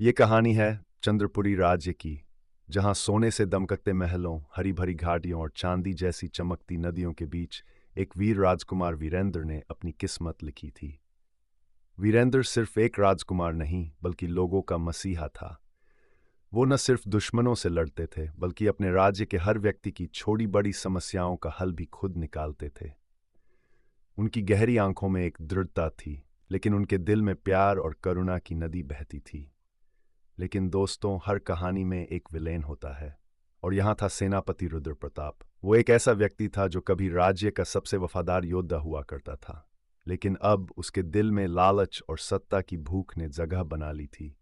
ये कहानी है चंद्रपुरी राज्य की, जहां सोने से दमकते महलों, हरी भरी घाटियों और चांदी जैसी चमकती नदियों के बीच एक वीर राजकुमार वीरेंद्र ने अपनी किस्मत लिखी थी। वीरेंद्र सिर्फ एक राजकुमार नहीं, बल्कि लोगों का मसीहा था। वो न सिर्फ दुश्मनों से लड़ते थे, बल्कि अपने राज्य के हर व्यक्ति की छोटी बड़ी समस्याओं का हल भी खुद निकालते थे। उनकी गहरी आंखों में एक दृढ़ता थी, लेकिन उनके दिल में प्यार और करुणा की नदी बहती थी। लेकिन दोस्तों, हर कहानी में एक विलेन होता है, और यहाँ था सेनापति रुद्र प्रताप। वो एक ऐसा व्यक्ति था जो कभी राज्य का सबसे वफादार योद्धा हुआ करता था, लेकिन अब उसके दिल में लालच और सत्ता की भूख ने जगह बना ली थी।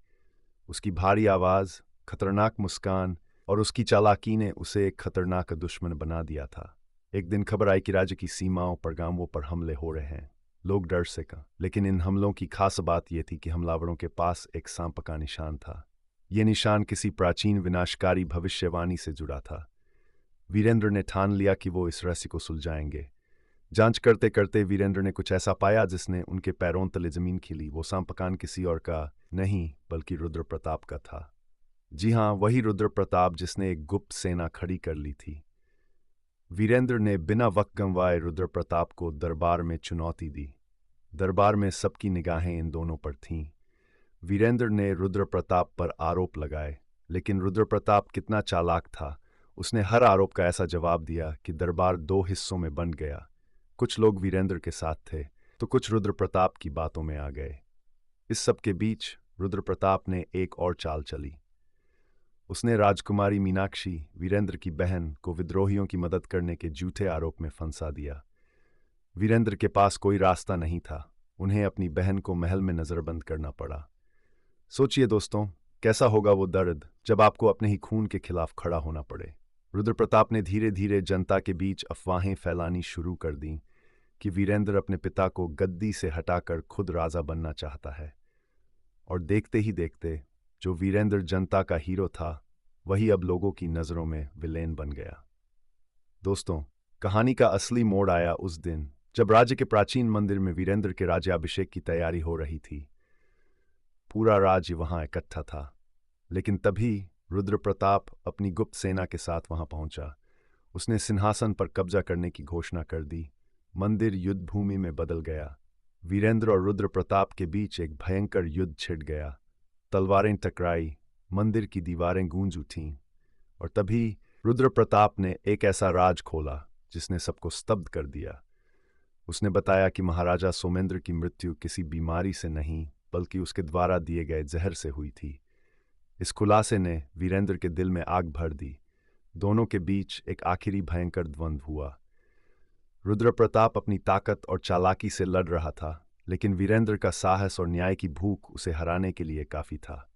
उसकी भारी आवाज, खतरनाक मुस्कान और उसकी चालाकी ने उसे एक खतरनाक दुश्मन बना दिया था। एक दिन खबर आई कि राज्य की सीमाओं पर गांवों पर हमले हो रहे हैं। लोग डर से का, लेकिन इन हमलों की खास बात यह थी कि हमलावरों के पास एक सांप का निशान था। ये निशान किसी प्राचीन विनाशकारी भविष्यवाणी से जुड़ा था। वीरेंद्र ने ठान लिया कि वो इस रहस्य को सुलझाएंगे। जांच करते करते वीरेंद्र ने कुछ ऐसा पाया जिसने उनके पैरों तले जमीन खिली। वो सांपकान किसी और का नहीं, बल्कि रुद्र प्रताप का था। जी हाँ, वही रुद्र प्रताप जिसने एक गुप्त सेना खड़ी कर ली थी। वीरेंद्र ने बिना वक्त गंवाए रुद्र प्रताप को दरबार में चुनौती दी। दरबार में सबकी निगाहें इन दोनों पर थीं। वीरेंद्र ने रुद्र प्रताप पर आरोप लगाए, लेकिन रुद्र प्रताप कितना चालाक था। उसने हर आरोप का ऐसा जवाब दिया कि दरबार दो हिस्सों में बंट गया। कुछ लोग वीरेंद्र के साथ थे, तो कुछ रुद्र प्रताप की बातों में आ गए। इस सब के बीच रुद्र प्रताप ने एक और चाल चली। उसने राजकुमारी मीनाक्षी, वीरेंद्र की बहन, को विद्रोहियों की मदद करने के झूठे आरोप में फंसा दिया। वीरेंद्र के पास कोई रास्ता नहीं था। उन्हें अपनी बहन को महल में नजरबंद करना पड़ा। सोचिए दोस्तों, कैसा होगा वो दर्द जब आपको अपने ही खून के खिलाफ खड़ा होना पड़े। रुद्र प्रताप ने धीरे धीरे जनता के बीच अफवाहें फैलानी शुरू कर दी कि वीरेंद्र अपने पिता को गद्दी से हटाकर खुद राजा बनना चाहता है। और देखते ही देखते, जो वीरेंद्र जनता का हीरो था, वही अब लोगों की नज़रों में विलेन बन गया। दोस्तों, कहानी का असली मोड़ आया उस दिन जब राज्य के प्राचीन मंदिर में वीरेंद्र के राज्याभिषेक की तैयारी हो रही थी। पूरा राज्य वहां इकट्ठा था, लेकिन तभी रुद्र प्रताप अपनी गुप्त सेना के साथ वहां पहुंचा। उसने सिंहासन पर कब्जा करने की घोषणा कर दी। मंदिर युद्ध भूमि में बदल गया। वीरेंद्र और रुद्र प्रताप के बीच एक भयंकर युद्ध छिड़ गया। तलवारें टकराई, मंदिर की दीवारें गूंज उठीं, और तभी रुद्र प्रताप ने एक ऐसा राज खोला जिसने सबको स्तब्ध कर दिया। उसने बताया कि महाराजा सोमेंद्र की मृत्यु किसी बीमारी से नहीं, बल्कि उसके द्वारा दिए गए जहर से हुई थी। इस खुलासे ने वीरेंद्र के दिल में आग भर दी। दोनों के बीच एक आखिरी भयंकर द्वंद्व हुआ। रुद्र प्रताप अपनी ताकत और चालाकी से लड़ रहा था, लेकिन वीरेंद्र का साहस और न्याय की भूख उसे हराने के लिए काफी था।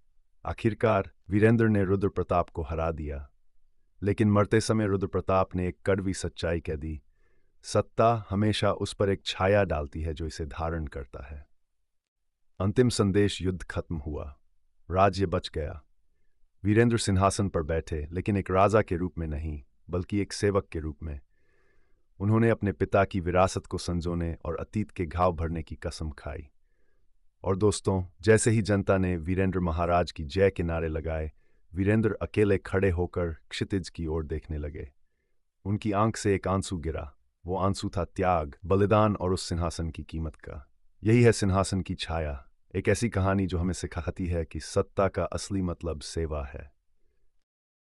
आखिरकार वीरेंद्र ने रुद्र प्रताप को हरा दिया, लेकिन मरते समय रुद्र प्रताप ने एक कड़वी सच्चाई कह दी: सत्ता हमेशा उस पर एक छाया डालती है जो इसे धारण करता है। अंतिम संदेश: युद्ध खत्म हुआ, राज्य बच गया। वीरेंद्र सिंहासन पर बैठे, लेकिन एक राजा के रूप में नहीं, बल्कि एक सेवक के रूप में। उन्होंने अपने पिता की विरासत को संजोने और अतीत के घाव भरने की कसम खाई। और दोस्तों, जैसे ही जनता ने वीरेंद्र महाराज की जय के नारे लगाए, वीरेंद्र अकेले खड़े होकर क्षितिज की ओर देखने लगे। उनकी आंख से एक आंसू गिरा। वो आंसू था त्याग, बलिदान और उस सिंहासन की कीमत का। यही है सिंहासन की छाया, एक ऐसी कहानी जो हमें सिखाती है कि सत्ता का असली मतलब सेवा है।